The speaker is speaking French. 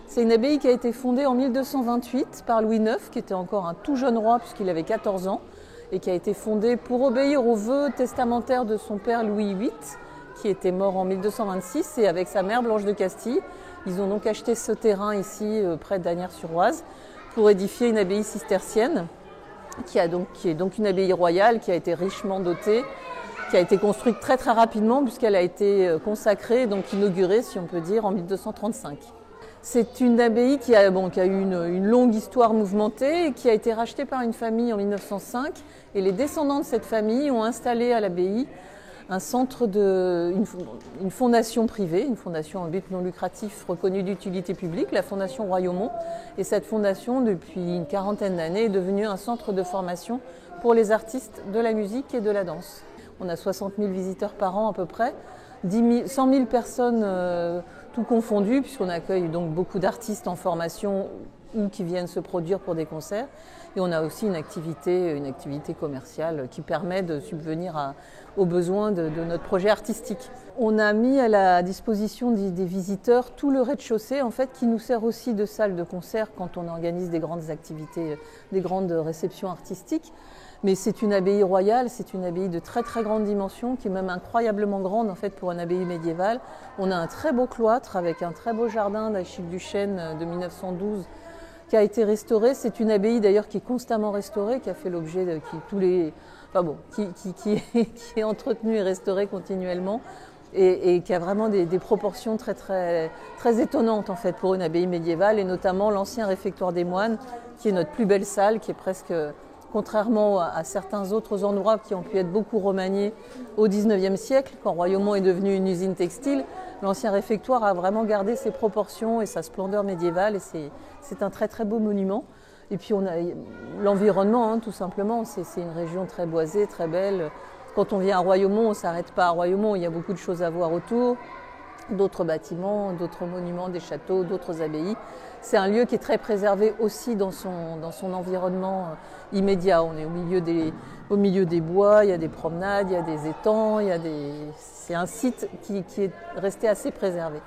C'est une abbaye qui a été fondée en 1228 par Louis IX, qui était encore un tout jeune roi puisqu'il avait 14 ans, et qui a été fondée pour obéir aux vœux testamentaires de son père Louis VIII, qui était mort en 1226, et avec sa mère Blanche de Castille. Ils ont donc acheté ce terrain ici, près d'Asnières-sur-Oise, pour édifier une abbaye cistercienne, qui est donc une abbaye royale, qui a été richement dotée, qui a été construite très très rapidement, puisqu'elle a été consacrée, donc inaugurée, si on peut dire, en 1235. C'est une abbaye qui a eu une longue histoire mouvementée et qui a été rachetée par une famille en 1905. Et les descendants de cette famille ont installé à l'abbaye une fondation privée, une fondation en but non lucratif reconnue d'utilité publique, la Fondation Royaumont. Et cette fondation, depuis une quarantaine d'années, est devenue un centre de formation pour les artistes de la musique et de la danse. On a 60 000 visiteurs par an à peu près, 100 000 personnes tout confondu, puisqu'on accueille donc beaucoup d'artistes en formation ou qui viennent se produire pour des concerts. Et on a aussi une activité commerciale qui permet de subvenir aux besoins de notre projet artistique. On a mis à la disposition des visiteurs tout le rez-de-chaussée, en fait, qui nous sert aussi de salle de concert quand on organise des grandes activités, des grandes réceptions artistiques. Mais c'est une abbaye royale, c'est une abbaye de très très grande dimension, qui est même incroyablement grande en fait pour une abbaye médiévale. On a un très beau cloître avec un très beau jardin d'Achille Duchesne de 1912 qui a été restauré. C'est une abbaye d'ailleurs qui est constamment restaurée, qui a fait l'objet de qui est entretenue et restaurée continuellement et qui a vraiment des proportions très très très étonnantes en fait pour une abbaye médiévale, et notamment l'ancien réfectoire des moines, qui est notre plus belle salle, qui est presque, contrairement à certains autres endroits qui ont pu être beaucoup remaniés au XIXe siècle, quand Royaumont est devenu une usine textile, l'ancien réfectoire a vraiment gardé ses proportions et sa splendeur médiévale, et c'est un très très beau monument. Et puis on a l'environnement, tout simplement, c'est une région très boisée, très belle. Quand on vient à Royaumont, on ne s'arrête pas à Royaumont, il y a beaucoup de choses à voir autour, d'autres bâtiments, d'autres monuments, des châteaux, d'autres abbayes. C'est un lieu qui est très préservé aussi dans son environnement immédiat. On est au milieu des bois, il y a des promenades, il y a des étangs, c'est un site qui est resté assez préservé.